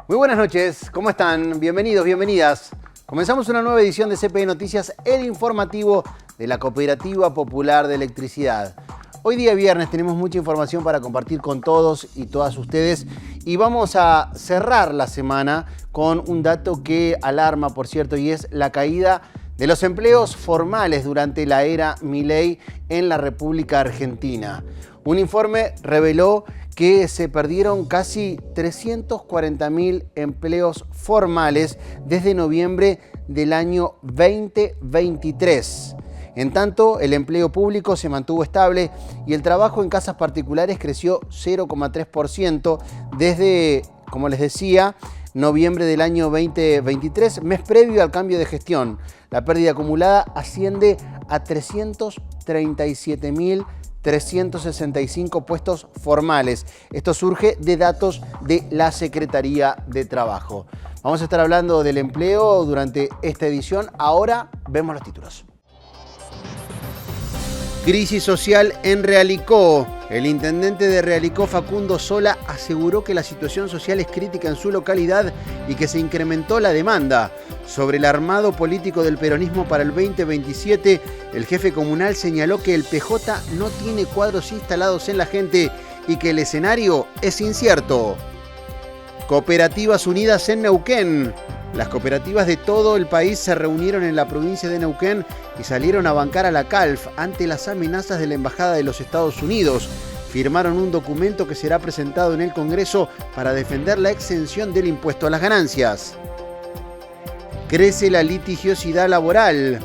Muy buenas noches, ¿cómo están? Bienvenidos, bienvenidas. Comenzamos una nueva edición de CPI Noticias, el informativo de la Cooperativa Popular de Electricidad. Hoy día viernes tenemos mucha información para compartir con todos y todas ustedes y vamos a cerrar la semana con un dato que alarma, por cierto, y es la caída de los empleos formales durante la era Milei en la República Argentina. Un informe reveló que se perdieron casi 340.000 empleos formales desde noviembre del año 2023. En tanto, el empleo público se mantuvo estable y el trabajo en casas particulares creció 0,3% desde, como les decía, noviembre del año 2023, mes previo al cambio de gestión. La pérdida acumulada asciende a 337.365 puestos formales. Esto surge de datos de la Secretaría de Trabajo. Vamos a estar hablando del empleo durante esta edición. Ahora vemos los títulos. Crisis social en Realicó. El intendente de Realicó, Facundo Sola, aseguró que la situación social es crítica en su localidad y que se incrementó la demanda. Sobre el armado político del peronismo para el 2027, el jefe comunal señaló que el PJ no tiene cuadros instalados en la gente y que el escenario es incierto. Cooperativas unidas en Neuquén. Las cooperativas de todo el país se reunieron en la provincia de Neuquén y salieron a bancar a la CALF ante las amenazas de la Embajada de los Estados Unidos. Firmaron un documento que será presentado en el Congreso para defender la exención del impuesto a las ganancias. Crece la litigiosidad laboral.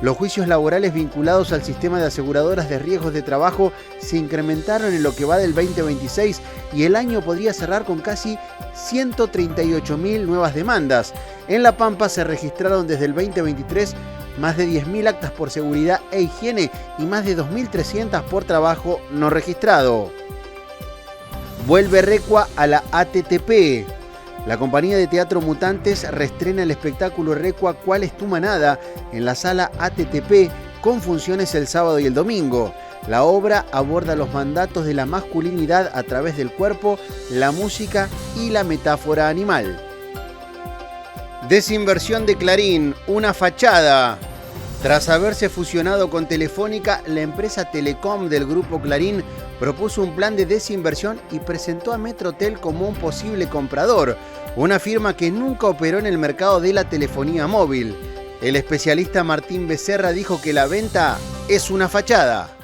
Los juicios laborales vinculados al sistema de aseguradoras de riesgos de trabajo se incrementaron en lo que va del 2026 y el año podría cerrar con casi 138.000 nuevas demandas. En La Pampa se registraron desde el 2023 más de 10.000 actas por seguridad e higiene y más de 2.300 por trabajo no registrado. Vuelve Recua a la ATTP. La compañía de teatro Mutantes reestrena el espectáculo Recua ¿Cuál es tu manada? En la sala ATTP con funciones el sábado y el domingo. La obra aborda los mandatos de la masculinidad a través del cuerpo, la música y la metáfora animal. Desinversión de Clarín, una fachada. Tras haberse fusionado con Telefónica, la empresa Telecom del grupo Clarín propuso un plan de desinversión y presentó a Metrotel como un posible comprador, una firma que nunca operó en el mercado de la telefonía móvil. El especialista Martín Becerra dijo que la venta es una fachada.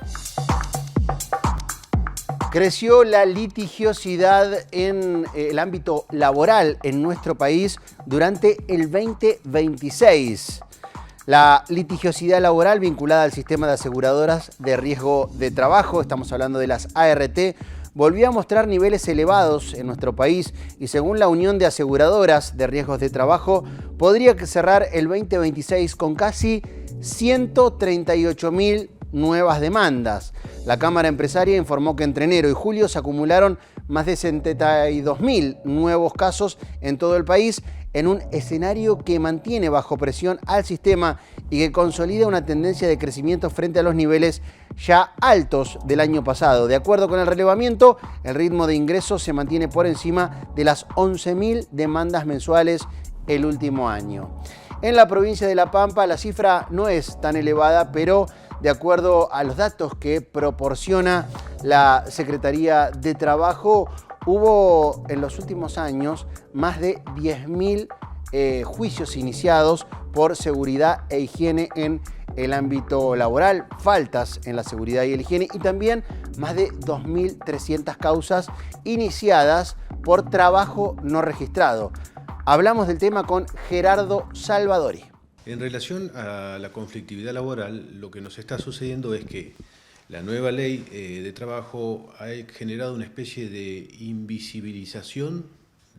Creció la litigiosidad en el ámbito laboral en nuestro país durante el 2026. La litigiosidad laboral vinculada al sistema de aseguradoras de riesgo de trabajo, estamos hablando de las ART, volvió a mostrar niveles elevados en nuestro país y según la Unión de Aseguradoras de Riesgos de Trabajo, podría cerrar el 2026 con casi 138.000 nuevas demandas. La Cámara Empresaria informó que entre enero y julio se acumularon más de 72.000 nuevos casos en todo el país, en un escenario que mantiene bajo presión al sistema y que consolida una tendencia de crecimiento frente a los niveles ya altos del año pasado. De acuerdo con el relevamiento, el ritmo de ingresos se mantiene por encima de las 11.000 demandas mensuales el último año. En la provincia de La Pampa la cifra no es tan elevada, pero de acuerdo a los datos que proporciona la Secretaría de Trabajo, hubo en los últimos años más de 10.000 juicios iniciados por seguridad e higiene en el ámbito laboral, faltas en la seguridad y la higiene y también más de 2.300 causas iniciadas por trabajo no registrado. Hablamos del tema con Gerardo Salvadori. En relación a la conflictividad laboral, lo que nos está sucediendo es que la nueva ley de trabajo ha generado una especie de invisibilización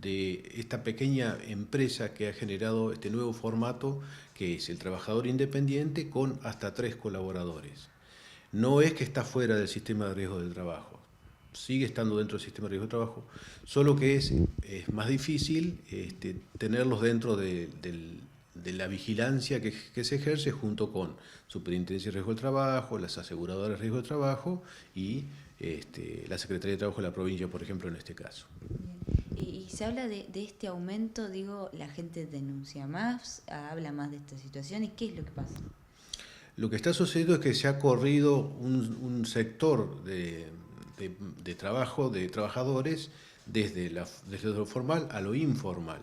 de esta pequeña empresa que ha generado este nuevo formato, que es el trabajador independiente con hasta 3 colaboradores. No es que está fuera del sistema de riesgo del trabajo, sigue estando dentro del sistema de riesgo de trabajo, solo que es más difícil tenerlos dentro de la vigilancia que se ejerce junto con Superintendencia de Riesgo del Trabajo, las aseguradoras de riesgo del trabajo y la Secretaría de Trabajo de la provincia, por ejemplo, en este caso. Y se habla de este aumento, digo, la gente denuncia más, habla más de esta situación, ¿y qué es lo que pasa? Lo que está sucediendo es que se ha corrido un sector de trabajo, de trabajadores, desde lo formal a lo informal.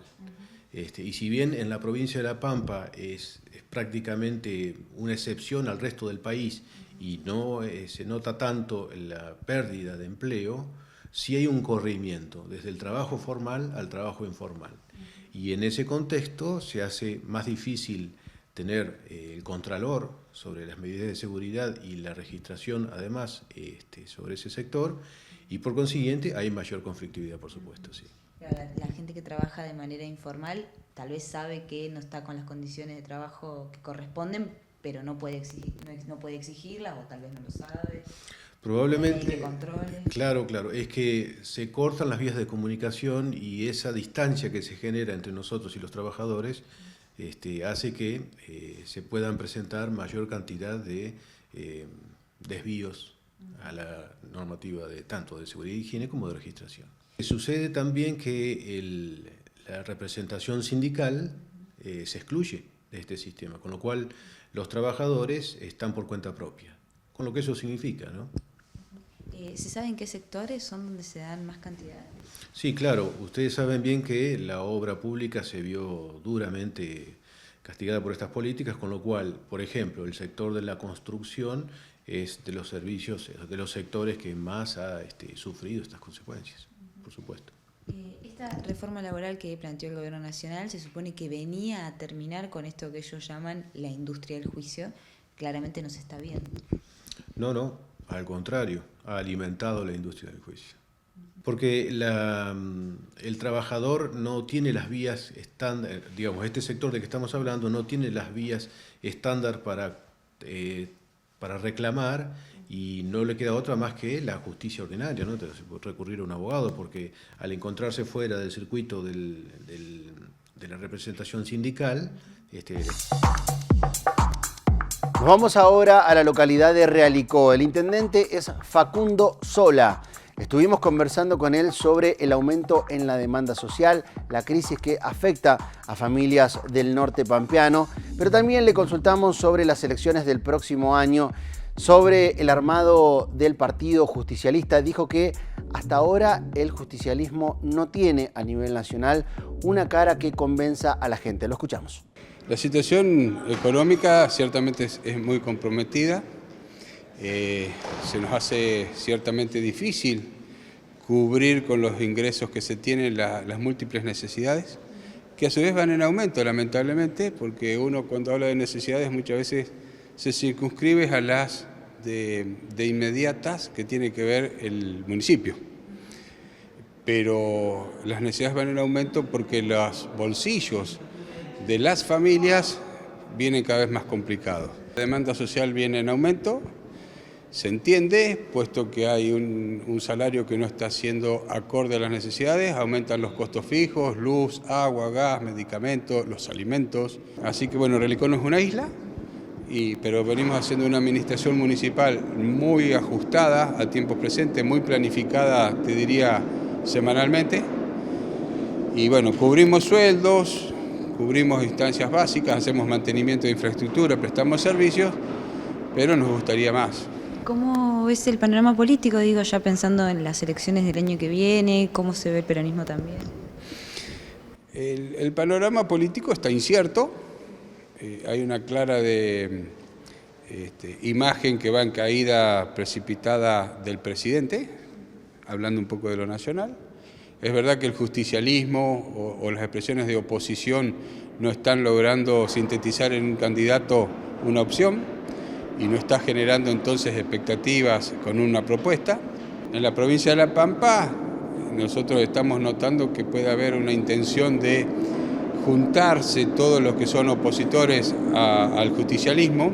Y si bien en la provincia de La Pampa es prácticamente una excepción al resto del país y no se nota tanto la pérdida de empleo, sí hay un corrimiento desde el trabajo formal al trabajo informal. Y en ese contexto se hace más difícil tener el contralor sobre las medidas de seguridad y la registración, además, sobre ese sector, y por consiguiente hay mayor conflictividad, por supuesto, sí. La gente que trabaja de manera informal tal vez sabe que no está con las condiciones de trabajo que corresponden, pero no puede exigirlas, o tal vez no lo sabe. Probablemente, claro, es que se cortan las vías de comunicación y esa distancia que se genera entre nosotros y los trabajadores hace que se puedan presentar mayor cantidad de desvíos a la normativa tanto de seguridad y higiene como de registración. Sucede también que la representación sindical se excluye de este sistema, con lo cual los trabajadores están por cuenta propia, con lo que eso significa, ¿no? ¿Se sabe en qué sectores son donde se dan más cantidades? Sí, claro. Ustedes saben bien que la obra pública se vio duramente castigada por estas políticas, con lo cual, por ejemplo, el sector de la construcción es de los servicios, de los sectores que más ha sufrido estas consecuencias, por supuesto. Esta reforma laboral que planteó el Gobierno Nacional se supone que venía a terminar con esto que ellos llaman la industria del juicio. Claramente no se está viendo. No, al contrario, ha alimentado la industria del juicio. Porque el trabajador no tiene las vías estándar, digamos, este sector de que estamos hablando no tiene las vías estándar para reclamar, y no le queda otra más que la justicia ordinaria, ¿no? Recurrir a un abogado, porque al encontrarse fuera del circuito de la representación sindical... Nos vamos ahora a la localidad de Realicó. El intendente es Facundo Sola. Estuvimos conversando con él sobre el aumento en la demanda social, la crisis que afecta a familias del norte pampeano, pero también le consultamos sobre las elecciones del próximo año, sobre el armado del partido justicialista. Dijo que hasta ahora el justicialismo no tiene a nivel nacional una cara que convenza a la gente. Lo escuchamos. La situación económica ciertamente es muy comprometida. Se nos hace ciertamente difícil cubrir con los ingresos que se tienen las múltiples necesidades, que a su vez van en aumento, lamentablemente, porque uno cuando habla de necesidades muchas veces se circunscribe a las de inmediatas que tiene que ver el municipio. Pero las necesidades van en aumento porque los bolsillos de las familias vienen cada vez más complicados. La demanda social viene en aumento, se entiende, puesto que hay un salario que no está siendo acorde a las necesidades, aumentan los costos fijos, luz, agua, gas, medicamentos, los alimentos. Así que bueno, Realicó no es una isla, pero venimos haciendo una administración municipal muy ajustada a tiempos presentes, muy planificada, te diría, semanalmente. Y bueno, cubrimos sueldos, cubrimos instancias básicas, hacemos mantenimiento de infraestructura, prestamos servicios, pero nos gustaría más. ¿Cómo ves el panorama político, digo, ya pensando en las elecciones del año que viene? ¿Cómo se ve el peronismo también? El panorama político está incierto. Hay una clara imagen que va en caída precipitada del presidente, hablando un poco de lo nacional. Es verdad que el justicialismo o las expresiones de oposición no están logrando sintetizar en un candidato una opción y no está generando entonces expectativas con una propuesta. En la provincia de La Pampa nosotros estamos notando que puede haber una intención de juntarse todos los que son opositores al justicialismo.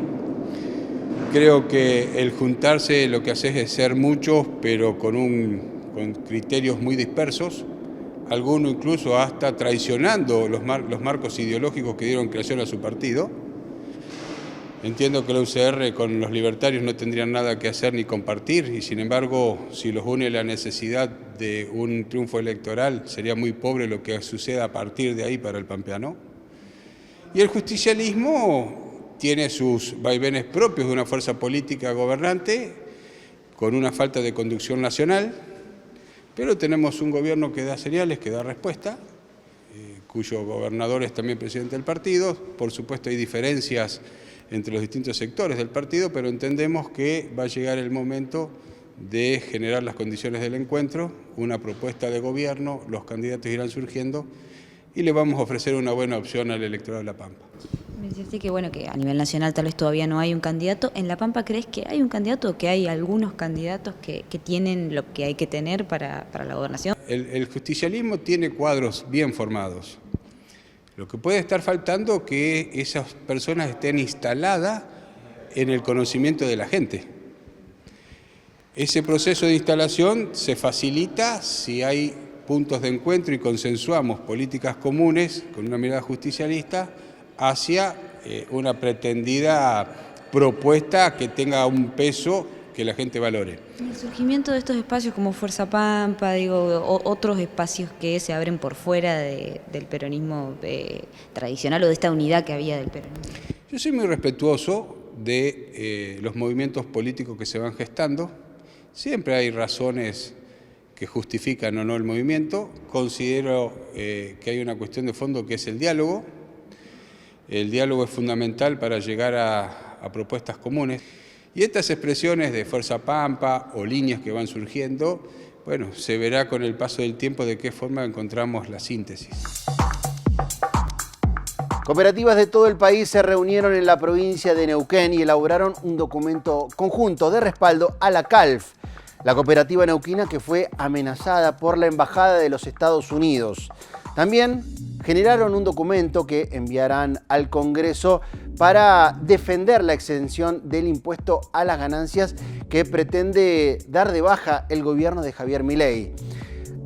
Creo que el juntarse lo que hace es ser muchos, pero con criterios muy dispersos, algunos incluso hasta traicionando los marcos ideológicos que dieron creación a su partido. Entiendo que la UCR con los libertarios no tendrían nada que hacer ni compartir, y sin embargo, si los une la necesidad de un triunfo electoral, sería muy pobre lo que suceda a partir de ahí para el pampeano. Y el justicialismo tiene sus vaivenes propios de una fuerza política gobernante, con una falta de conducción nacional, pero tenemos un gobierno que da señales, que da respuesta, cuyo gobernador es también presidente del partido. Por supuesto hay diferencias entre los distintos sectores del partido, pero entendemos que va a llegar el momento de generar las condiciones del encuentro, una propuesta de gobierno, los candidatos irán surgiendo y le vamos a ofrecer una buena opción al electorado de La Pampa. Me decís que bueno, que a nivel nacional tal vez todavía no hay un candidato. ¿En La Pampa crees que hay un candidato o que hay algunos candidatos que tienen lo que hay que tener para la gobernación? El justicialismo tiene cuadros bien formados. Lo que puede estar faltando es que esas personas estén instaladas en el conocimiento de la gente. Ese proceso de instalación se facilita si hay puntos de encuentro y consensuamos políticas comunes con una mirada justicialista hacia una pretendida propuesta que tenga un peso que la gente valore. El surgimiento de estos espacios como Fuerza Pampa, otros espacios que se abren por fuera del peronismo tradicional o de esta unidad que había del peronismo. Yo soy muy respetuoso de los movimientos políticos que se van gestando. Siempre hay razones que justifican o no el movimiento. Considero que hay una cuestión de fondo que es el diálogo. El diálogo es fundamental para llegar a propuestas comunes. Y estas expresiones de Fuerza Pampa o líneas que van surgiendo, bueno, se verá con el paso del tiempo de qué forma encontramos la síntesis. Cooperativas de todo el país se reunieron en la provincia de Neuquén y elaboraron un documento conjunto de respaldo a la CALF, la cooperativa neuquina que fue amenazada por la Embajada de los Estados Unidos. También generaron un documento que enviarán al Congreso para defender la exención del impuesto a las ganancias que pretende dar de baja el gobierno de Javier Milei.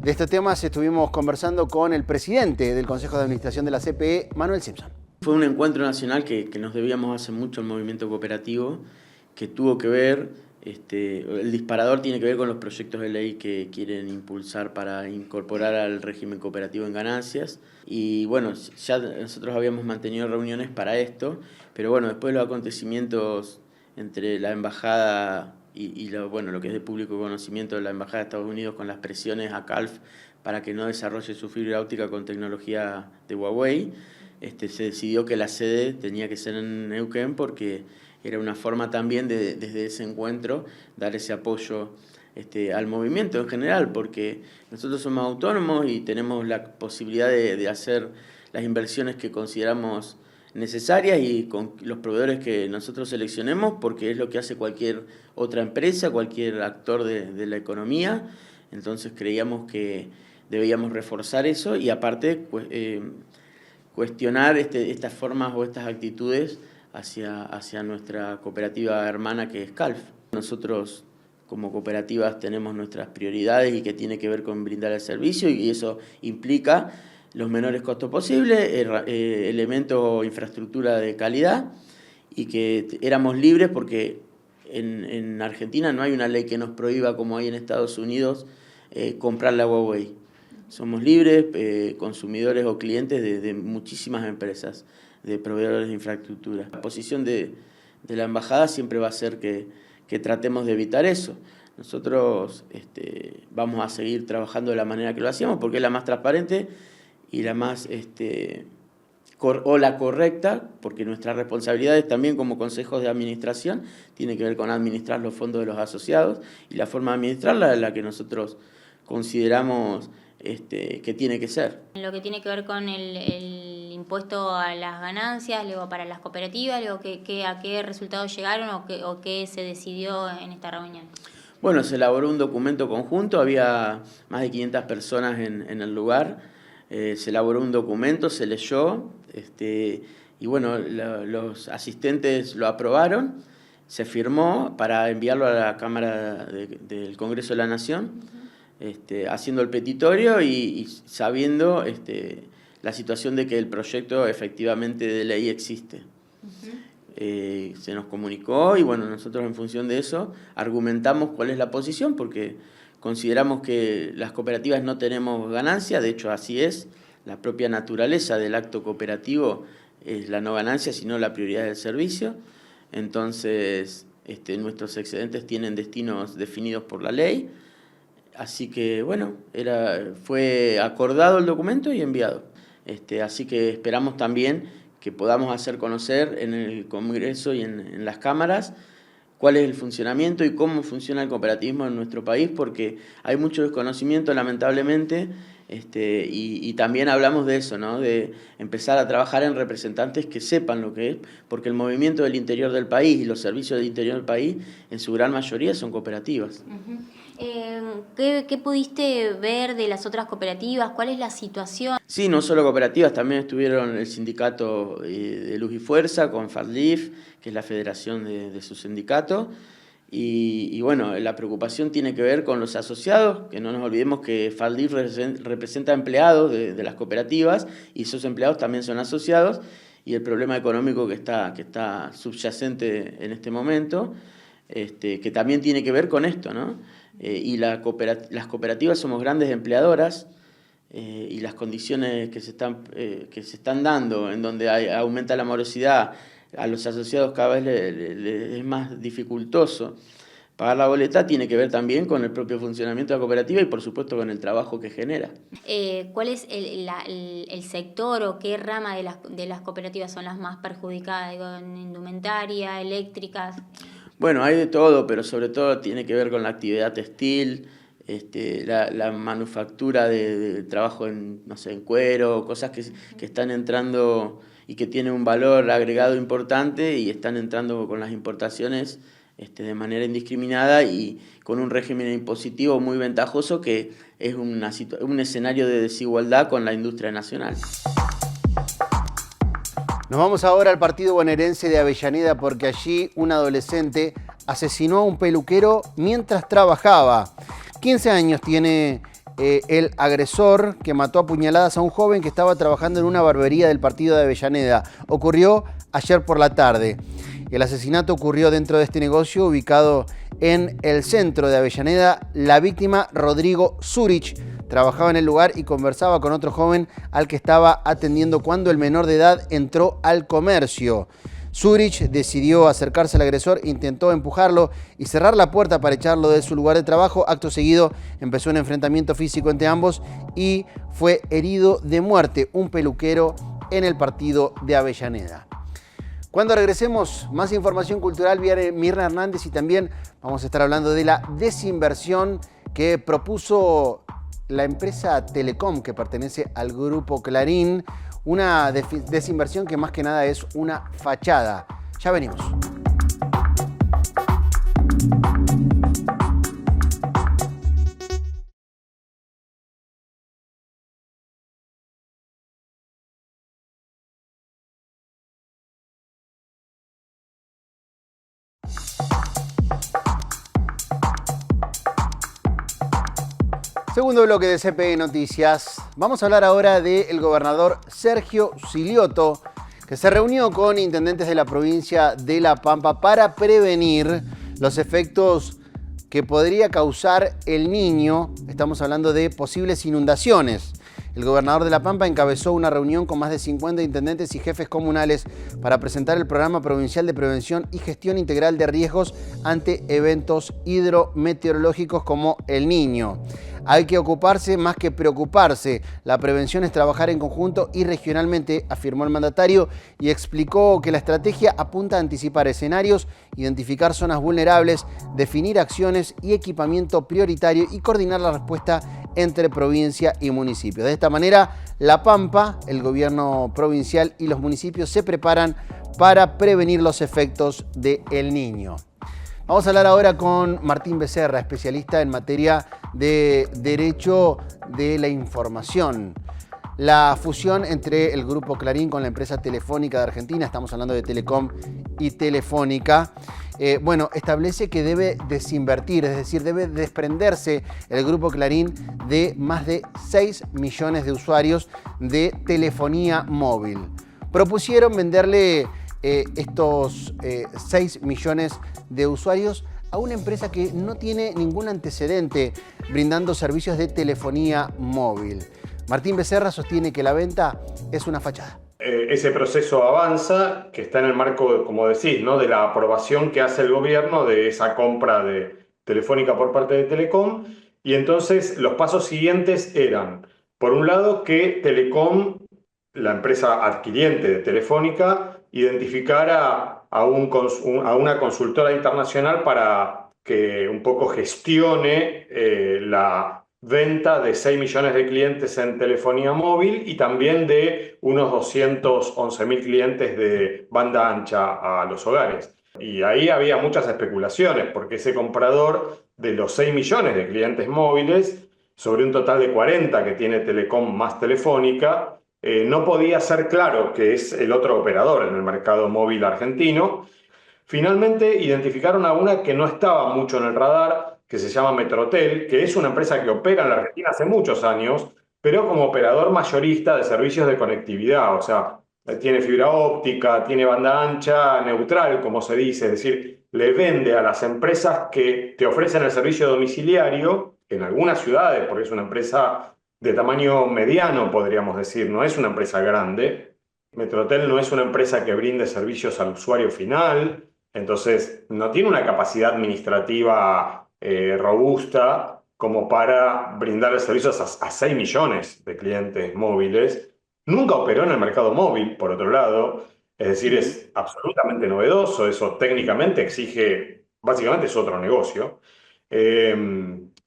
De estos temas estuvimos conversando con el presidente del Consejo de Administración de la CPE, Manuel Simpson. Fue un encuentro nacional que nos debíamos hace mucho al movimiento cooperativo, que tuvo que ver, el disparador tiene que ver con los proyectos de ley que quieren impulsar para incorporar al régimen cooperativo en ganancias. Y bueno, ya nosotros habíamos mantenido reuniones para esto, pero bueno, después de los acontecimientos entre la embajada y lo que es de público conocimiento de la Embajada de Estados Unidos con las presiones a CALF para que no desarrolle su fibra óptica con tecnología de Huawei, se decidió que la sede tenía que ser en Neuquén porque era una forma también de, desde ese encuentro, dar ese apoyo al movimiento en general, porque nosotros somos autónomos y tenemos la posibilidad de hacer las inversiones que consideramos necesarias y con los proveedores que nosotros seleccionemos, porque es lo que hace cualquier otra empresa, cualquier actor de la economía. Entonces creíamos que debíamos reforzar eso y aparte cuestionar estas formas o estas actitudes hacia nuestra cooperativa hermana que es CALF. Nosotros como cooperativas tenemos nuestras prioridades y que tiene que ver con brindar el servicio y eso implica los menores costos posibles, elementos o infraestructura de calidad y que éramos libres porque en Argentina no hay una ley que nos prohíba como hay en Estados Unidos comprar la Huawei. Somos libres, consumidores o clientes de muchísimas empresas, de proveedores de infraestructura. La posición de la embajada siempre va a ser que tratemos de evitar eso. Nosotros vamos a seguir trabajando de la manera que lo hacíamos porque es la más transparente y la más la correcta, porque nuestras responsabilidades también como consejos de administración tiene que ver con administrar los fondos de los asociados y la forma de administrarla es la que nosotros consideramos que tiene que ser. Lo que tiene que ver con el impuesto a las ganancias, luego para las cooperativas, luego a qué resultados llegaron o qué se decidió en esta reunión. Bueno, se elaboró un documento conjunto, había más de 500 personas en el lugar, se elaboró un documento, se leyó, y bueno, los asistentes lo aprobaron, se firmó para enviarlo a la Cámara del Congreso de la Nación, haciendo el petitorio y sabiendo la situación de que el proyecto efectivamente de ley existe. se nos comunicó y bueno, nosotros en función de eso argumentamos cuál es la posición, porque consideramos que las cooperativas no tenemos ganancia, de hecho así es, la propia naturaleza del acto cooperativo es la no ganancia, sino la prioridad del servicio. Entonces, nuestros excedentes tienen destinos definidos por la ley, así que bueno, fue acordado el documento y enviado. Así que esperamos también que podamos hacer conocer en el Congreso y en las cámaras cuál es el funcionamiento y cómo funciona el cooperativismo en nuestro país, porque hay mucho desconocimiento, lamentablemente, y también hablamos de eso, ¿no? De empezar a trabajar en representantes que sepan lo que es, porque el movimiento del interior del país y los servicios del interior del país, en su gran mayoría, son cooperativas. Uh-huh. ¿Qué pudiste ver de las otras cooperativas? ¿Cuál es la situación? Sí, no solo cooperativas, también estuvieron el sindicato de Luz y Fuerza con FADLIF, que es la federación de su sindicato. Y bueno, la preocupación tiene que ver con los asociados, que no nos olvidemos que FADLIF representa empleados de las cooperativas y esos empleados también son asociados, y el problema económico que está subyacente en este momento, que también tiene que ver con esto, ¿no? Y las cooperativas somos grandes empleadoras, y las condiciones que se están dando, en donde aumenta la morosidad, a los asociados cada vez les es más dificultoso pagar la boleta, tiene que ver también con el propio funcionamiento de la cooperativa y por supuesto con el trabajo que genera. ¿Cuál es el sector o qué rama de las cooperativas son las más perjudicadas? Digo, ¿en indumentaria, eléctricas? Bueno, hay de todo, pero sobre todo tiene que ver con la actividad textil, la manufactura de trabajo en cuero, cosas que están entrando y que tienen un valor agregado importante y están entrando con las importaciones de manera indiscriminada y con un régimen impositivo muy ventajoso que es un escenario de desigualdad con la industria nacional. Nos vamos ahora al partido bonaerense de Avellaneda porque allí un adolescente asesinó a un peluquero mientras trabajaba. 15 años tiene el agresor que mató a puñaladas a un joven que estaba trabajando en una barbería del partido de Avellaneda. Ocurrió ayer por la tarde. El asesinato ocurrió dentro de este negocio ubicado en el centro de Avellaneda. La víctima, Rodrigo Zurich, trabajaba en el lugar y conversaba con otro joven al que estaba atendiendo cuando el menor de edad entró al comercio. Zurich decidió acercarse al agresor, intentó empujarlo y cerrar la puerta para echarlo de su lugar de trabajo. Acto seguido empezó un enfrentamiento físico entre ambos y fue herido de muerte un peluquero en el partido de Avellaneda. Cuando regresemos, más información cultural vía Mirna Hernández y también vamos a estar hablando de la desinversión que propuso la empresa Telecom, que pertenece al grupo Clarín, una desinversión que más que nada es una fachada. Ya venimos. Segundo bloque de CPI Noticias. Vamos a hablar ahora del gobernador Sergio Silioto, que se reunió con intendentes de la provincia de La Pampa para prevenir los efectos que podría causar el Niño. Estamos hablando de posibles inundaciones. El gobernador de La Pampa encabezó una reunión con más de 50 intendentes y jefes comunales para presentar el Programa Provincial de Prevención y Gestión Integral de Riesgos ante eventos hidrometeorológicos como el Niño. Hay que ocuparse más que preocuparse. La prevención es trabajar en conjunto y regionalmente, afirmó el mandatario, y explicó que la estrategia apunta a anticipar escenarios, identificar zonas vulnerables, definir acciones y equipamiento prioritario y coordinar la respuesta entre provincia y municipio. De esta manera, La Pampa, el gobierno provincial y los municipios se preparan para prevenir los efectos del Niño. Vamos a hablar ahora con Martín Becerra, especialista en materia de Derecho de la Información. La fusión entre el Grupo Clarín con la empresa Telefónica de Argentina, estamos hablando de Telecom y Telefónica, establece que debe desinvertir, es decir, debe desprenderse el Grupo Clarín de más de 6 millones de usuarios de telefonía móvil. Propusieron venderle estos 6 millones de usuarios a una empresa que no tiene ningún antecedente brindando servicios de telefonía móvil. Martín Becerra sostiene que la venta es una fachada. Ese proceso avanza, que está en el marco, como decís, ¿no?, de la aprobación que hace el gobierno de esa compra de Telefónica por parte de Telecom. Y entonces los pasos siguientes eran, por un lado, que Telecom, la empresa adquiriente de Telefónica, identificara a una consultora internacional para que un poco gestione la venta de 6 millones de clientes en telefonía móvil y también de unos 211.000 clientes de banda ancha a los hogares. Y ahí había muchas especulaciones, porque ese comprador de los 6 millones de clientes móviles, sobre un total de 40 que tiene Telecom más Telefónica, no podía ser claro que es el otro operador en el mercado móvil argentino. Finalmente identificaron a una que no estaba mucho en el radar, que se llama Metrotel, que es una empresa que opera en la Argentina hace muchos años, pero como operador mayorista de servicios de conectividad, o sea, tiene fibra óptica, tiene banda ancha neutral, como se dice, es decir, le vende a las empresas que te ofrecen el servicio domiciliario, en algunas ciudades, porque es una empresa de tamaño mediano, podríamos decir, no es una empresa grande. Metrotel no es una empresa que brinde servicios al usuario final, entonces no tiene una capacidad administrativa robusta como para brindarle servicios a 6 millones de clientes móviles. Nunca operó en el mercado móvil, por otro lado, es decir, es absolutamente novedoso, eso técnicamente exige, básicamente es otro negocio.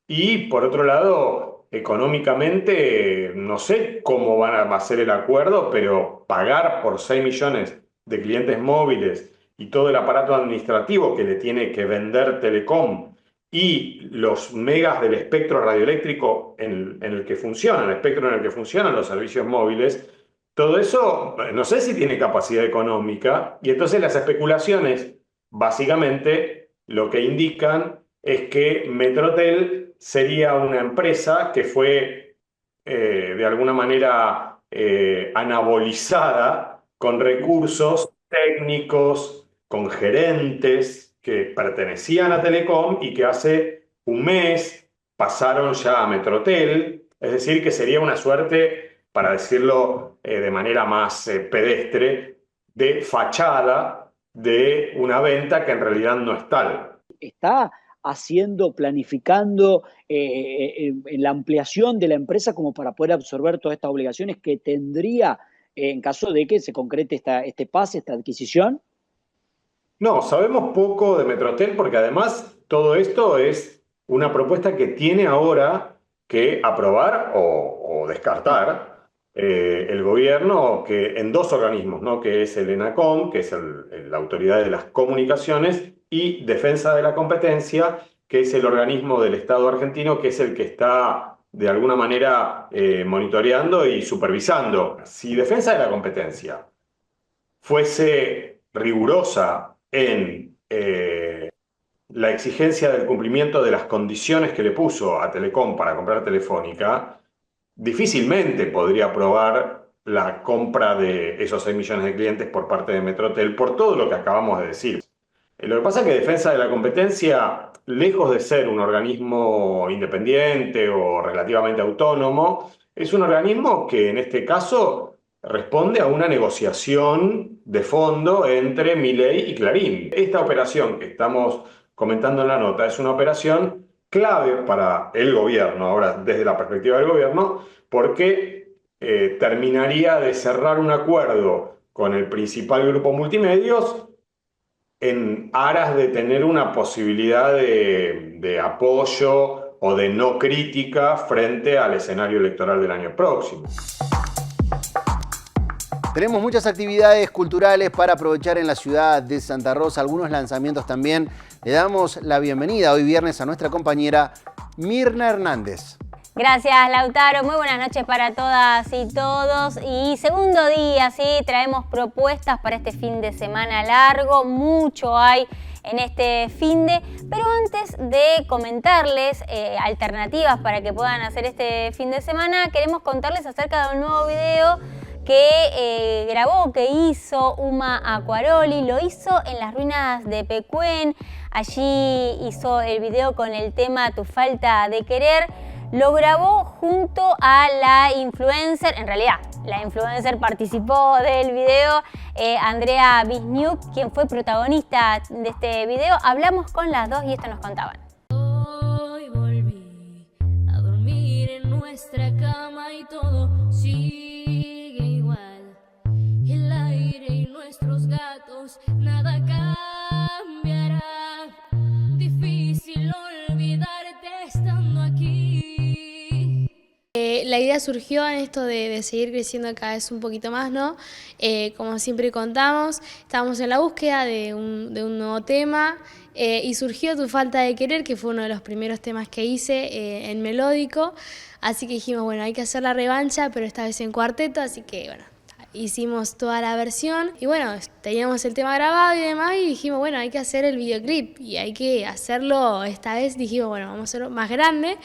Y por otro lado, económicamente, no sé cómo va a ser el acuerdo, pero pagar por 6 millones de clientes móviles y todo el aparato administrativo que le tiene que vender Telecom y los megas del espectro radioeléctrico en el que funciona, el espectro en el que funcionan los servicios móviles, todo eso no sé si tiene capacidad económica, y entonces las especulaciones básicamente lo que indican es que Metrotel sería una empresa que fue de alguna manera anabolizada con recursos técnicos, con gerentes que pertenecían a Telecom y que hace un mes pasaron ya a Metrotel, es decir, que sería una suerte, para decirlo de manera más pedestre, de fachada de una venta que en realidad no es tal. Está planificando la ampliación de la empresa como para poder absorber todas estas obligaciones que tendría en caso de que se concrete este pase, esta adquisición. No, sabemos poco de Metrotel porque además todo esto es una propuesta que tiene ahora que aprobar o descartar el gobierno que en 2 organismos, ¿no?, que es el ENACOM, que es la Autoridad de las Comunicaciones, y Defensa de la Competencia, que es el organismo del Estado argentino, que es el que está de alguna manera monitoreando y supervisando. Si Defensa de la Competencia fuese rigurosa en la exigencia del cumplimiento de las condiciones que le puso a Telecom para comprar Telefónica, difícilmente podría aprobar la compra de esos 6 millones de clientes por parte de Metrotel, por todo lo que acabamos de decir. Lo que pasa es que Defensa de la Competencia, lejos de ser un organismo independiente o relativamente autónomo, es un organismo que en este caso responde a una negociación de fondo entre Milei y Clarín. Esta operación que estamos comentando en la nota es una operación clave para el gobierno, ahora desde la perspectiva del gobierno, porque terminaría de cerrar un acuerdo con el principal grupo multimedios en aras de tener una posibilidad de apoyo o de no crítica frente al escenario electoral del año próximo. Tenemos muchas actividades culturales para aprovechar en la ciudad de Santa Rosa, algunos lanzamientos también. Le damos la bienvenida hoy viernes a nuestra compañera Mirna Hernández. Gracias, Lautaro. Muy buenas noches para todas y todos. Y segundo día, sí, traemos propuestas para este fin de semana largo. Mucho hay en este finde, pero antes de comentarles alternativas para que puedan hacer este fin de semana, queremos contarles acerca de un nuevo video que grabó, que hizo Uma Aquaroli. Lo hizo en las ruinas de Pecuén. Allí hizo el video con el tema Tu falta de querer. Lo grabó junto a la influencer, en realidad la influencer participó del video, Andrea Wisniewski, quien fue protagonista de este video. Hablamos con las dos y esto nos contaban. Hoy volví a dormir en nuestra cama y todo sigue igual. El aire y nuestros gatos, nada cambiará. Difícil olvidarte estando aquí. La idea surgió en esto de seguir creciendo cada vez un poquito más, ¿no? Como siempre contamos, estábamos en la búsqueda de un nuevo tema y surgió Tu falta de querer, que fue uno de los primeros temas que hice en melódico. Así que dijimos, bueno, hay que hacer la revancha, pero esta vez en cuarteto, así que bueno, hicimos toda la versión y bueno, teníamos el tema grabado y demás y dijimos, bueno, hay que hacer el videoclip y hay que hacerlo, esta vez dijimos, bueno, vamos a hacerlo más grande.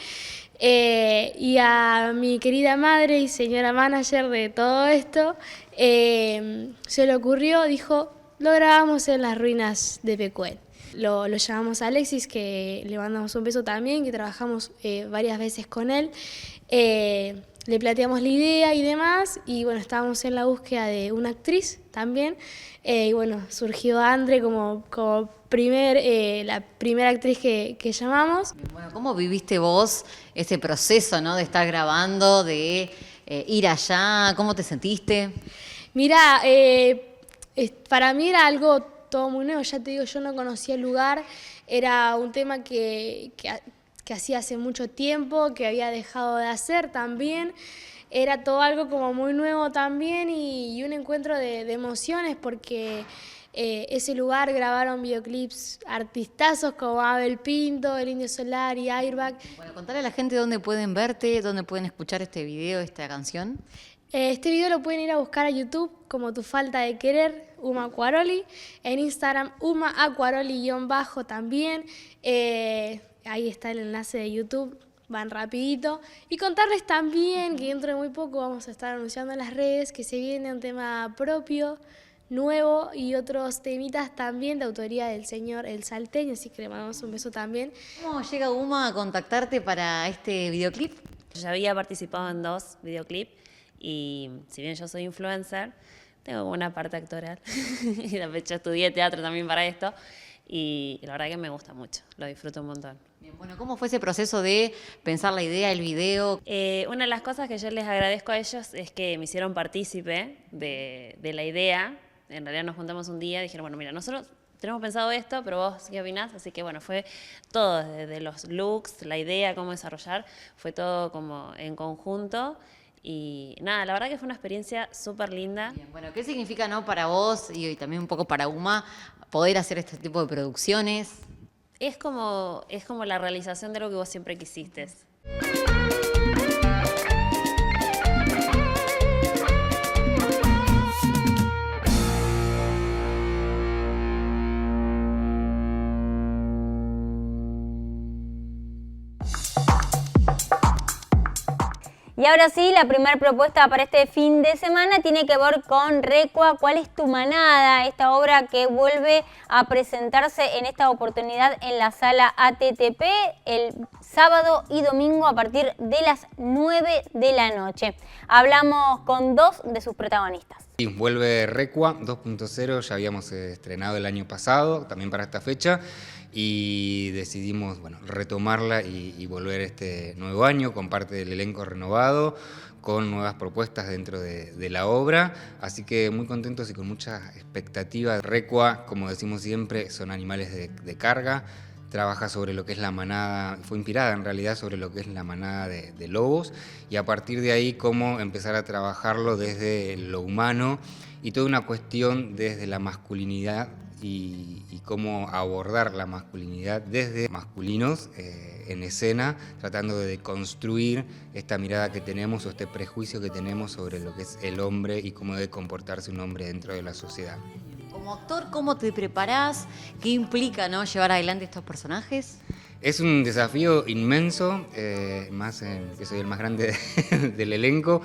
Y a mi querida madre y señora manager de todo esto, se le ocurrió, dijo, lo grabamos en las ruinas de Pecuén. Lo llamamos a Alexis, que le mandamos un beso también, que trabajamos varias veces con él. Le planteamos la idea y demás, y bueno, estábamos en la búsqueda de una actriz también, y bueno, surgió Andre como la primera actriz que llamamos. Bueno, ¿cómo viviste vos ese proceso, ¿no? De estar grabando, de ir allá? ¿Cómo te sentiste? Mira, para mí era algo todo muy nuevo, ya te digo, yo no conocía el lugar, era un tema que hacía hace mucho tiempo, que había dejado de hacer también. Era todo algo como muy nuevo también y un encuentro de emociones porque ese lugar grabaron videoclips artistazos como Abel Pinto, El Indio Solari y Airbag. Bueno, contale a la gente dónde pueden verte, dónde pueden escuchar este video, esta canción. Este video lo pueden ir a buscar a YouTube como Tu falta de querer, Uma Aquaroli. En Instagram, Uma Aquaroli_ también. Ahí está el enlace de YouTube, van rapidito. Y contarles también que dentro de muy poco vamos a estar anunciando en las redes que se viene un tema propio, nuevo y otros temitas también de autoría del señor El Salteño, así que le mandamos un beso también. ¿Cómo llega Uma a contactarte para este videoclip? Yo ya había participado en 2 videoclips y si bien yo soy influencer, tengo una parte actoral y de hecho estudié teatro también para esto. Y la verdad que me gusta mucho, lo disfruto un montón. Bien, bueno, ¿cómo fue ese proceso de pensar la idea, el video? Una de las cosas que yo les agradezco a ellos es que me hicieron partícipe de la idea. En realidad nos juntamos un día y dijeron, bueno, mira, nosotros tenemos pensado esto, pero vos qué opinás. Así que bueno, fue todo, desde los looks, la idea, cómo desarrollar, fue todo como en conjunto. Y nada, la verdad que fue una experiencia súper linda. Bien, bueno, ¿qué significa, no, para vos y también un poco para Uma poder hacer este tipo de producciones? Es como la realización de lo que vos siempre quisiste. Y ahora sí, la primera propuesta para este fin de semana tiene que ver con Recua, ¿Cuál es tu manada? Esta obra que vuelve a presentarse en esta oportunidad en la sala ATTP el sábado y domingo a partir de las 9 de la noche. Hablamos con 2 de sus protagonistas. Sí, vuelve Recua 2.0, ya habíamos estrenado el año pasado, también para esta fecha, y decidimos retomarla y volver este nuevo año con parte del elenco renovado, con nuevas propuestas dentro de la obra, así que muy contentos y con mucha expectativa. Recua, como decimos siempre, son animales de carga, trabaja sobre lo que es la manada, fue inspirada en realidad sobre lo que es la manada de lobos, y a partir de ahí cómo empezar a trabajarlo desde lo humano y toda una cuestión desde la masculinidad y cómo abordar la masculinidad desde masculinos en escena, tratando de construir esta mirada que tenemos o este prejuicio que tenemos sobre lo que es el hombre y cómo debe comportarse un hombre dentro de la sociedad. Como actor, ¿cómo te preparás? ¿Qué implica, no, llevar adelante estos personajes? Es un desafío inmenso, más que soy el más grande del elenco,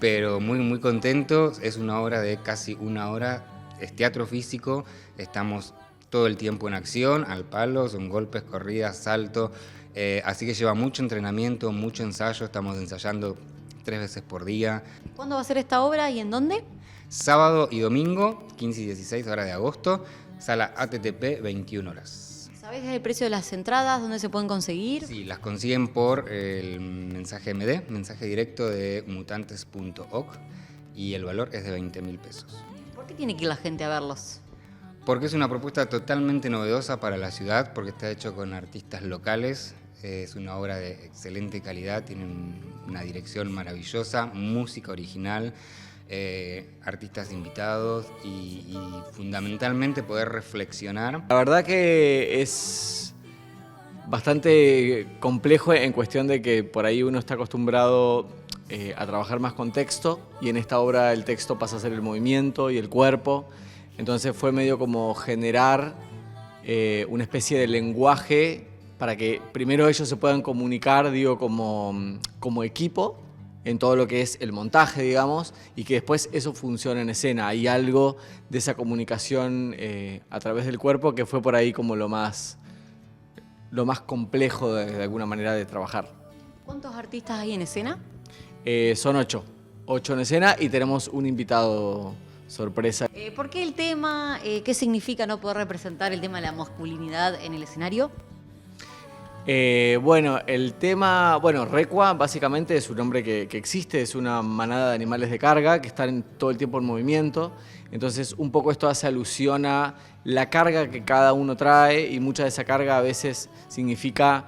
pero muy, muy contentos. Es una obra de casi una hora, es teatro físico, estamos todo el tiempo en acción, al palo, son golpes, corridas, salto, así que lleva mucho entrenamiento, mucho ensayo, estamos ensayando 3 veces por día. ¿Cuándo va a ser esta obra y en dónde? Sábado y domingo, 15 y 16 horas de agosto, sala ATTP, 21 horas. ¿Sabés el precio de las entradas? ¿Dónde se pueden conseguir? Sí, las consiguen por el mensaje MD, mensaje directo de mutantes.org, y el valor es de 20.000 pesos. ¿Por qué tiene que ir la gente a verlos? Porque es una propuesta totalmente novedosa para la ciudad, porque está hecho con artistas locales, es una obra de excelente calidad, tiene una dirección maravillosa, música original, artistas invitados y fundamentalmente poder reflexionar. La verdad que es bastante complejo en cuestión de que por ahí uno está acostumbrado a trabajar más con texto, y en esta obra el texto pasa a ser el movimiento y el cuerpo. Entonces fue medio como generar una especie de lenguaje para que primero ellos se puedan comunicar, digo, como equipo en todo lo que es el montaje, digamos, y que después eso funcione en escena. Hay algo de esa comunicación a través del cuerpo que fue por ahí como lo más complejo de alguna manera de trabajar. ¿Cuántos artistas hay en escena? Son 8 en escena, y tenemos un invitado sorpresa. ¿Por qué el tema? ¿Qué significa no poder representar el tema de la masculinidad en el escenario? Bueno, el tema, Recua básicamente es un hombre que existe, es una manada de animales de carga que están todo el tiempo en movimiento. Entonces un poco esto hace alusión a la carga que cada uno trae, y mucha de esa carga a veces significa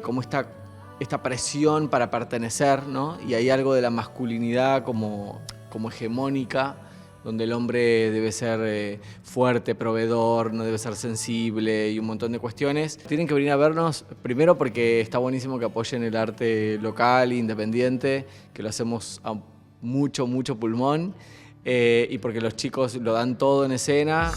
como esta presión para pertenecer, ¿no? Y hay algo de la masculinidad como hegemónica, donde el hombre debe ser fuerte, proveedor, no debe ser sensible y un montón de cuestiones. Tienen que venir a vernos, primero porque está buenísimo que apoyen el arte local, independiente, que lo hacemos a mucho, mucho pulmón, y porque los chicos lo dan todo en escena.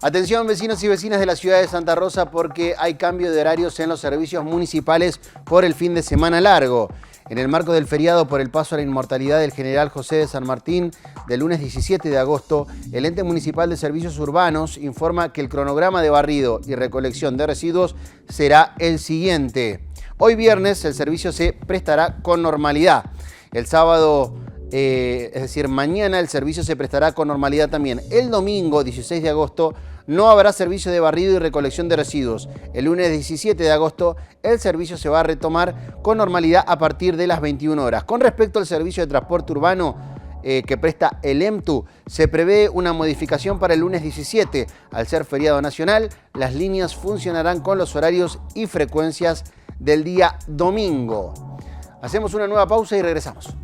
Atención, vecinos y vecinas de la ciudad de Santa Rosa, porque hay cambio de horarios en los servicios municipales por el fin de semana largo. En el marco del feriado por el paso a la inmortalidad del general José de San Martín, del lunes 17 de agosto, el Ente Municipal de Servicios Urbanos informa que el cronograma de barrido y recolección de residuos será el siguiente. Hoy viernes el servicio se prestará con normalidad. El sábado, es decir, mañana el servicio se prestará con normalidad también. El domingo 16 de agosto no habrá servicio de barrido y recolección de residuos. El lunes 17 de agosto el servicio se va a retomar con normalidad a partir de las 21 horas. Con respecto al servicio de transporte urbano que presta el EMTU, se prevé una modificación para el lunes 17. Al ser feriado nacional, las líneas funcionarán con los horarios y frecuencias del día domingo. Hacemos una nueva pausa y regresamos.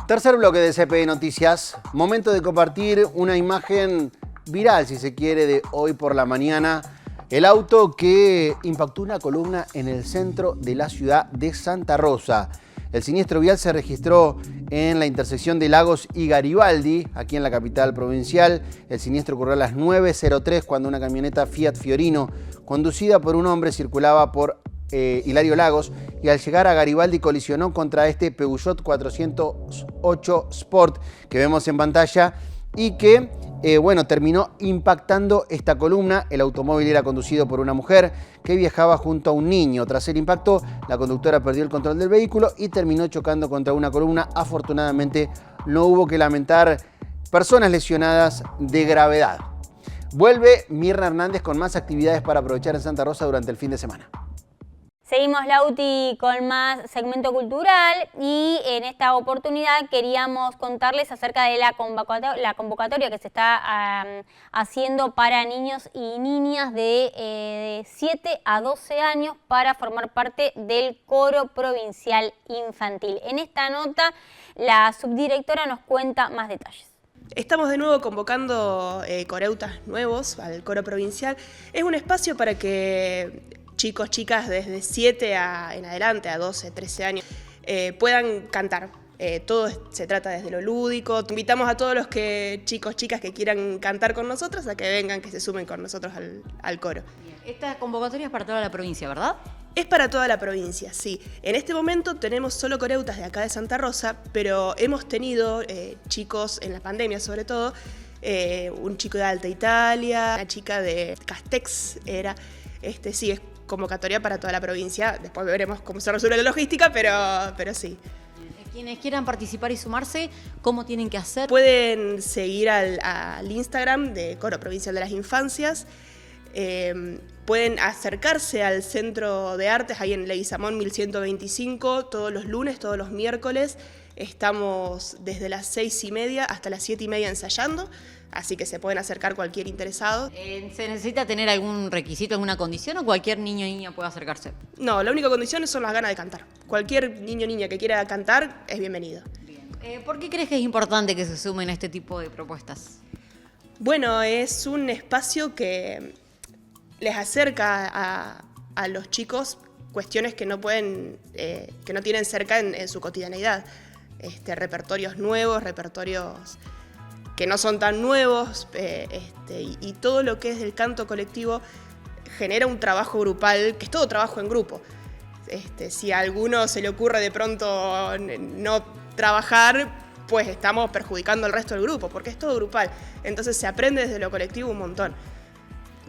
Tercer bloque de CPI Noticias. Momento de compartir una imagen viral, si se quiere, de hoy por la mañana. El auto que impactó una columna en el centro de la ciudad de Santa Rosa. El siniestro vial se registró en la intersección de Lagos y Garibaldi, aquí en la capital provincial. El siniestro ocurrió a las 9:03 cuando una camioneta Fiat Fiorino, conducida por un hombre, circulaba por Hilario Lagos, y al llegar a Garibaldi colisionó contra este Peugeot 408 Sport que vemos en pantalla, y que terminó impactando esta columna. El automóvil era conducido por una mujer que viajaba junto a un niño. Tras el impacto, la conductora perdió el control del vehículo y terminó chocando contra una columna. Afortunadamente, no hubo que lamentar personas lesionadas de gravedad. Vuelve Mirna Hernández con más actividades para aprovechar en Santa Rosa durante el fin de semana. Seguimos, Lauti, con más segmento cultural, y en esta oportunidad queríamos contarles acerca de la convocatoria que se está haciendo para niños y niñas de 7 a 12 años para formar parte del Coro Provincial Infantil. En esta nota, la subdirectora nos cuenta más detalles. Estamos de nuevo convocando coreutas nuevos al coro provincial. Es un espacio para que chicos, chicas desde 7 en adelante, a 12, 13 años, puedan cantar. Todo se trata desde lo lúdico. Invitamos a todos los chicos, chicas que quieran cantar con nosotros a que vengan, que se sumen con nosotros al coro. Esta convocatoria es para toda la provincia, ¿verdad? Es para toda la provincia, sí. En este momento tenemos solo coreutas de acá de Santa Rosa, pero hemos tenido chicos en la pandemia sobre todo, un chico de Alta Italia, una chica de Castex era, sí, es convocatoria para toda la provincia. Después veremos cómo se resuelve la logística, pero sí. Quienes quieran participar y sumarse, ¿cómo tienen que hacer? Pueden seguir al Instagram de Coro Provincial de las Infancias. Pueden acercarse al Centro de Artes, ahí en Leguizamón 1125, todos los lunes, todos los miércoles. Estamos desde las 6:30 hasta las 7:30 ensayando, así que se pueden acercar cualquier interesado. ¿Se necesita tener algún requisito, alguna condición o cualquier niño o niña puede acercarse? No, la única condición son las ganas de cantar. Cualquier niño o niña que quiera cantar es bienvenido. ¿Por qué crees que es importante que se sumen a este tipo de propuestas? Bueno, es un espacio que les acerca a los chicos cuestiones que no pueden, que no tienen cerca en su cotidianeidad. Repertorios nuevos, repertorios que no son tan nuevos, y todo lo que es del canto colectivo genera un trabajo grupal, que es todo trabajo en grupo. Si a alguno se le ocurre de pronto no trabajar, pues estamos perjudicando al resto del grupo, porque es todo grupal. Entonces se aprende desde lo colectivo un montón.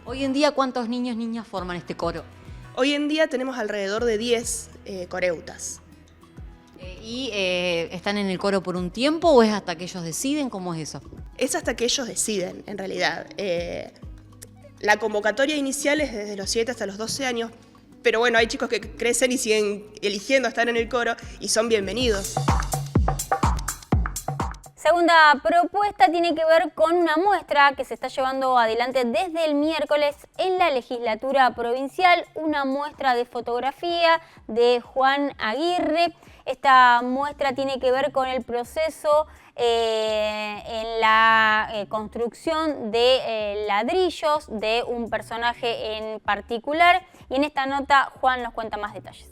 Hoy en día, ¿cuántos niños y niñas forman este coro? Hoy en día tenemos alrededor de 10 coreutas. ¿Y están en el coro por un tiempo o es hasta que ellos deciden? ¿Cómo es eso? Es hasta que ellos deciden, en realidad. La convocatoria inicial es desde los 7 hasta los 12 años, pero bueno, hay chicos que crecen y siguen eligiendo estar en el coro y son bienvenidos. Segunda propuesta tiene que ver con una muestra que se está llevando adelante desde el miércoles en la legislatura provincial, una muestra de fotografía de Juan Aguirre. Esta muestra tiene que ver con el proceso en la construcción de ladrillos de un personaje en particular, y en esta nota Juan nos cuenta más detalles.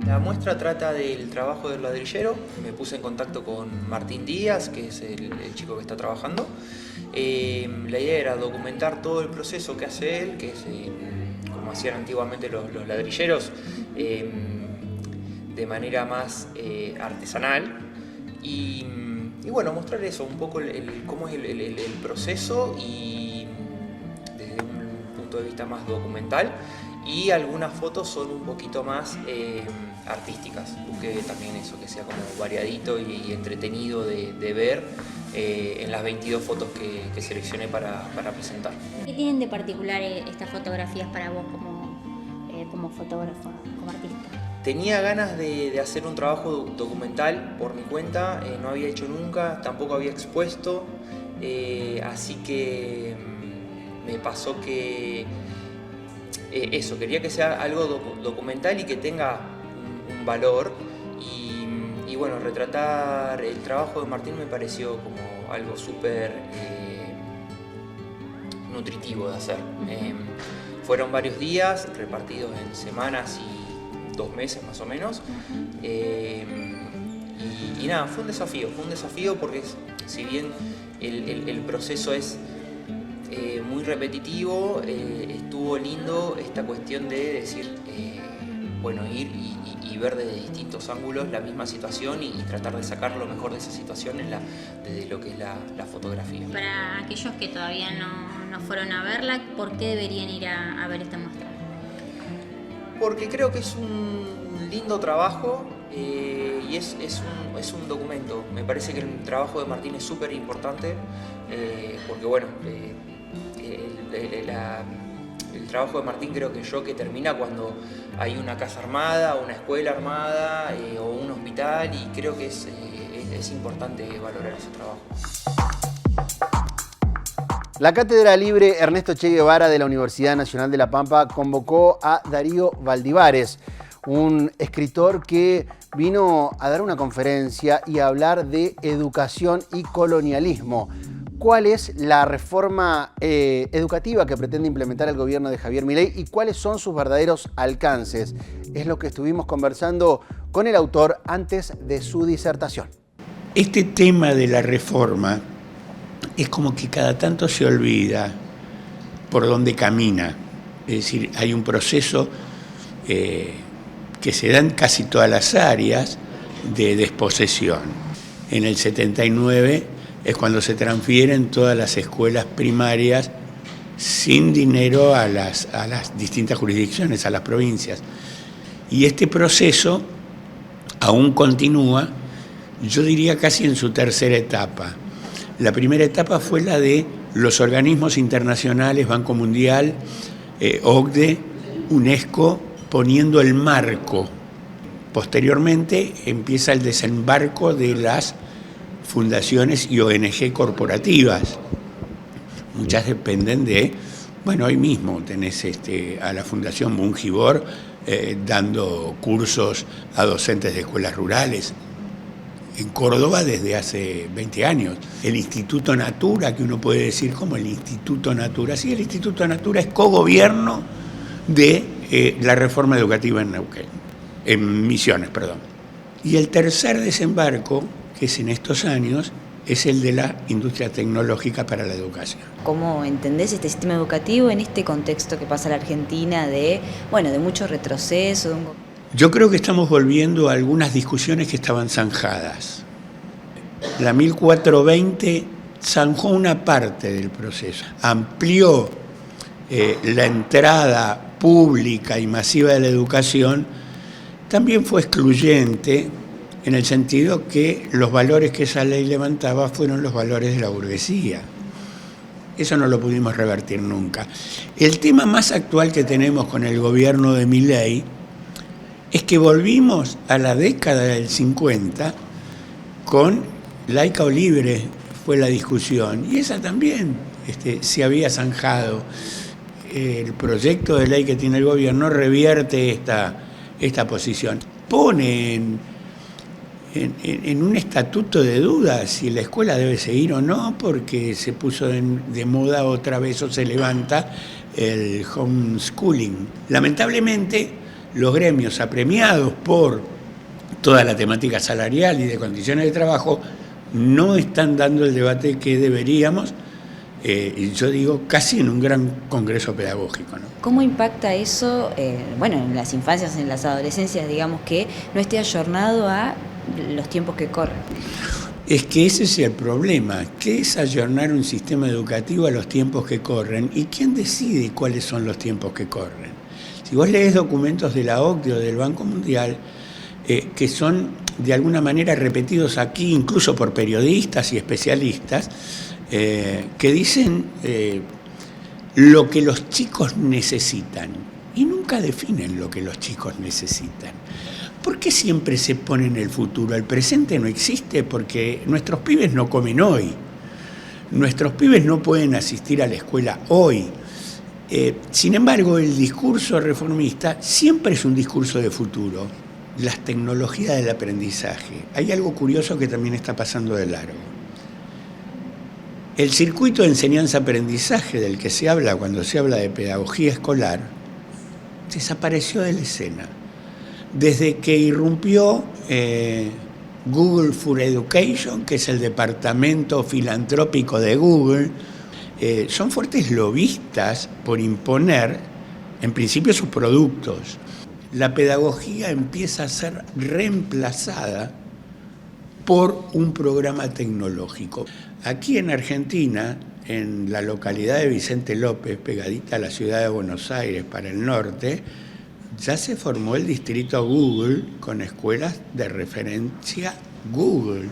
La muestra trata del trabajo del ladrillero. Me puse en contacto con Martín Díaz, que es el chico que está trabajando. La idea era documentar todo el proceso que hace él, que es como hacían antiguamente los ladrilleros, de manera más artesanal. Y bueno, mostrar eso, un poco cómo es el proceso y desde un punto de vista más documental. Y algunas fotos son un poquito más artísticas. Busqué también eso, que sea como variadito y entretenido de ver en las 22 fotos que seleccioné para presentar. ¿Qué tienen de particular estas fotografías para vos como fotógrafo, como artista? Tenía ganas de hacer un trabajo documental por mi cuenta, no había hecho nunca, tampoco había expuesto, así que me pasó que eso, quería que sea algo documental y que tenga un valor, y bueno, retratar el trabajo de Martín me pareció como algo súper nutritivo de hacer. Fueron varios días repartidos en semanas y 2 meses más o menos, y nada, fue un desafío porque si bien el proceso es muy repetitivo, estuvo lindo esta cuestión de decir, bueno, ir y ver desde distintos ángulos la misma situación y tratar de sacar lo mejor de esa situación desde lo que es la fotografía. Para aquellos que todavía no fueron a verla, ¿por qué deberían ir a ver esta muestra? Porque creo que es un lindo trabajo y es un documento. Me parece que el trabajo de Martín es súper importante, porque bueno, el trabajo de Martín creo que termina cuando hay una casa armada, una escuela armada o un hospital, y creo que es importante valorar ese trabajo. La Cátedra Libre Ernesto Che Guevara de la Universidad Nacional de La Pampa convocó a Darío Valdívarez, un escritor que vino a dar una conferencia y a hablar de educación y colonialismo. ¿Cuál es la reforma educativa que pretende implementar el gobierno de Javier Milei y cuáles son sus verdaderos alcances? Es lo que estuvimos conversando con el autor antes de su disertación. Este tema de la reforma es como que cada tanto se olvida por dónde camina. Es decir, hay un proceso que se da en casi todas las áreas de desposesión. En el 79 es cuando se transfieren todas las escuelas primarias sin dinero a las distintas jurisdicciones, a las provincias. Y este proceso aún continúa, yo diría casi en su tercera etapa. La primera etapa fue la de los organismos internacionales, Banco Mundial, OCDE, UNESCO, poniendo el marco. Posteriormente empieza el desembarco de las fundaciones y ONG corporativas. Muchas dependen de, bueno, hoy mismo tenés a la Fundación Mungibor dando cursos a docentes de escuelas rurales. En Córdoba desde hace 20 años. El Instituto Natura, que uno puede decir como el Instituto Natura. Sí, el Instituto Natura es cogobierno de la reforma educativa en Neuquén, en Misiones, perdón. Y el tercer desembarco, que es en estos años, es el de la industria tecnológica para la educación. ¿Cómo entendés este sistema educativo en este contexto que pasa en la Argentina de mucho retroceso? Yo creo que estamos volviendo a algunas discusiones que estaban zanjadas. La 1420 zanjó una parte del proceso, amplió la entrada pública y masiva de la educación, también fue excluyente en el sentido que los valores que esa ley levantaba fueron los valores de la burguesía. Eso no lo pudimos revertir nunca. El tema más actual que tenemos con el gobierno de Milei es que volvimos a la década del 50 con laica o libre, fue la discusión, y esa también se había zanjado. El proyecto de ley que tiene el gobierno revierte esta posición. Pone en un estatuto de duda si la escuela debe seguir o no, porque se puso de moda otra vez o se levanta el homeschooling. Lamentablemente, los gremios apremiados por toda la temática salarial y de condiciones de trabajo no están dando el debate que deberíamos, y yo digo casi en un gran congreso pedagógico, ¿no? ¿Cómo impacta eso en las infancias, en las adolescencias, digamos, que no esté ayornado a los tiempos que corren? Es que ese es el problema. ¿Qué es ayornar un sistema educativo a los tiempos que corren? ¿Y quién decide cuáles son los tiempos que corren? Si vos lees documentos de la OCDE o del Banco Mundial, que son de alguna manera repetidos aquí, incluso por periodistas y especialistas, que dicen lo que los chicos necesitan y nunca definen lo que los chicos necesitan. ¿Por qué siempre se pone en el futuro? El presente no existe porque nuestros pibes no comen hoy. Nuestros pibes no pueden asistir a la escuela hoy. Sin embargo, el discurso reformista siempre es un discurso de futuro. Las tecnologías del aprendizaje. Hay algo curioso que también está pasando de largo. El circuito de enseñanza-aprendizaje del que se habla cuando se habla de pedagogía escolar desapareció de la escena. Desde que irrumpió Google for Education, que es el departamento filantrópico de Google, son fuertes lobistas por imponer, en principio, sus productos. La pedagogía empieza a ser reemplazada por un programa tecnológico. Aquí en Argentina, en la localidad de Vicente López, pegadita a la ciudad de Buenos Aires, para el norte, ya se formó el distrito Google con escuelas de referencia Google,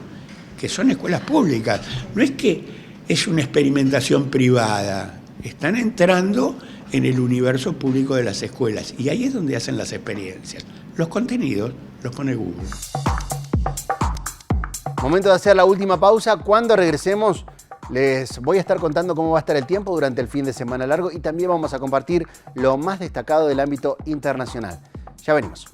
que son escuelas públicas. No es que es una experimentación privada, están entrando en el universo público de las escuelas y ahí es donde hacen las experiencias. Los contenidos los pone Google. Momento de hacer la última pausa. Cuando regresemos les voy a estar contando cómo va a estar el tiempo durante el fin de semana largo y también vamos a compartir lo más destacado del ámbito internacional. Ya venimos.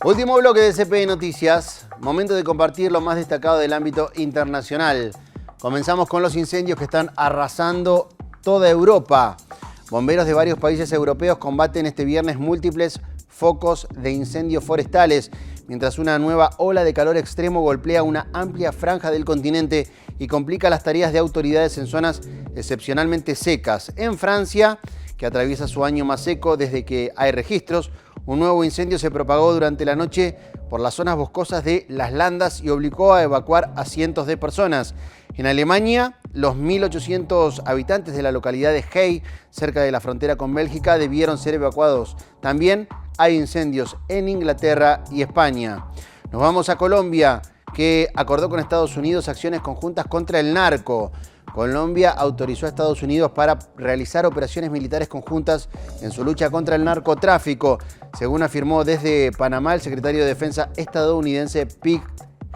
Último bloque de CPI Noticias. Momento de compartir lo más destacado del ámbito internacional. Comenzamos con los incendios que están arrasando toda Europa. Bomberos de varios países europeos combaten este viernes múltiples focos de incendios forestales, mientras una nueva ola de calor extremo golpea una amplia franja del continente y complica las tareas de autoridades en zonas excepcionalmente secas. En Francia, que atraviesa su año más seco desde que hay registros, un nuevo incendio se propagó durante la noche por las zonas boscosas de Las Landas y obligó a evacuar a cientos de personas. En Alemania, los 1.800 habitantes de la localidad de Hay, cerca de la frontera con Bélgica, debieron ser evacuados. También hay incendios en Inglaterra y España. Nos vamos a Colombia, que acordó con Estados Unidos acciones conjuntas contra el narco. Colombia autorizó a Estados Unidos para realizar operaciones militares conjuntas en su lucha contra el narcotráfico, según afirmó desde Panamá el secretario de Defensa estadounidense Pete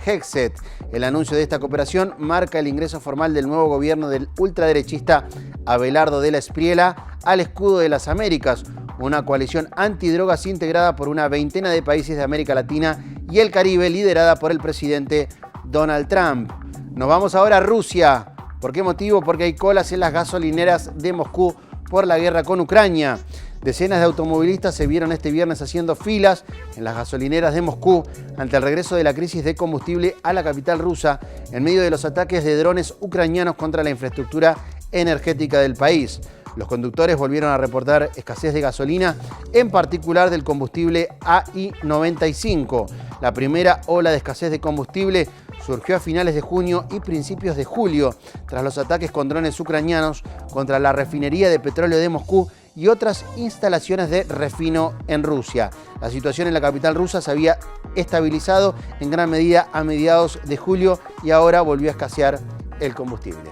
Hegseth. El anuncio de esta cooperación marca el ingreso formal del nuevo gobierno del ultraderechista Abelardo de la Espriella al Escudo de las Américas, una coalición antidrogas integrada por una veintena de países de América Latina y el Caribe, liderada por el presidente Donald Trump. Nos vamos ahora a Rusia. ¿Por qué motivo? Porque hay colas en las gasolineras de Moscú por la guerra con Ucrania. Decenas de automovilistas se vieron este viernes haciendo filas en las gasolineras de Moscú ante el regreso de la crisis de combustible a la capital rusa en medio de los ataques de drones ucranianos contra la infraestructura energética del país. Los conductores volvieron a reportar escasez de gasolina, en particular del combustible AI-95. La primera ola de escasez de combustible surgió a finales de junio y principios de julio, tras los ataques con drones ucranianos contra la refinería de petróleo de Moscú y otras instalaciones de refino en Rusia. La situación en la capital rusa se había estabilizado en gran medida a mediados de julio y ahora volvió a escasear el combustible.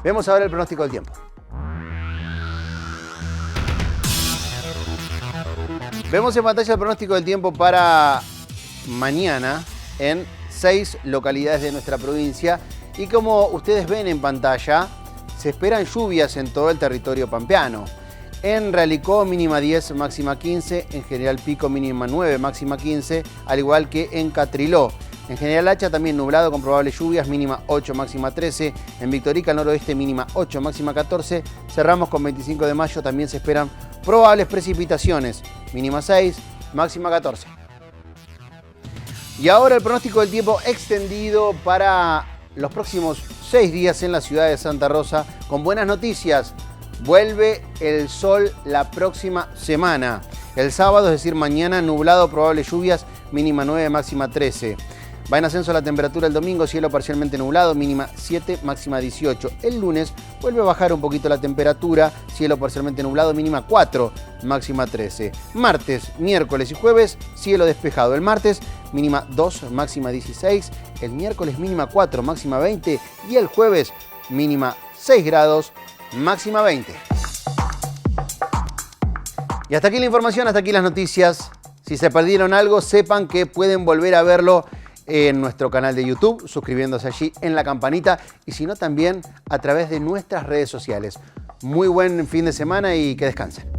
Vemos ahora el pronóstico del tiempo. Vemos en pantalla el pronóstico del tiempo para mañana en 6 localidades de nuestra provincia y como ustedes ven en pantalla, se esperan lluvias en todo el territorio pampeano. En Realicó mínima 10, máxima 15, en General Pico mínima 9, máxima 15, al igual que en Catriló. En General Hacha también nublado con probables lluvias, mínima 8, máxima 13. En Victorica, al noroeste, mínima 8, máxima 14. Cerramos con 25 de mayo, también se esperan probables precipitaciones, mínima 6, máxima 14. Y ahora el pronóstico del tiempo extendido para los próximos 6 días en la ciudad de Santa Rosa, con buenas noticias. Vuelve el sol la próxima semana. El sábado, es decir, mañana, nublado, probables lluvias, mínima 9, máxima 13. Va en ascenso la temperatura el domingo, cielo parcialmente nublado, mínima 7, máxima 18. El lunes vuelve a bajar un poquito la temperatura, cielo parcialmente nublado, mínima 4, máxima 13. Martes, miércoles y jueves, cielo despejado. El martes, mínima 2, máxima 16. El miércoles, mínima 4, máxima 20. Y el jueves, mínima 6 grados, máxima 20. Y hasta aquí la información, hasta aquí las noticias. Si se perdieron algo, sepan que pueden volver a verlo en nuestro canal de YouTube, suscribiéndose allí en la campanita y si no también a través de nuestras redes sociales. Muy buen fin de semana y que descansen.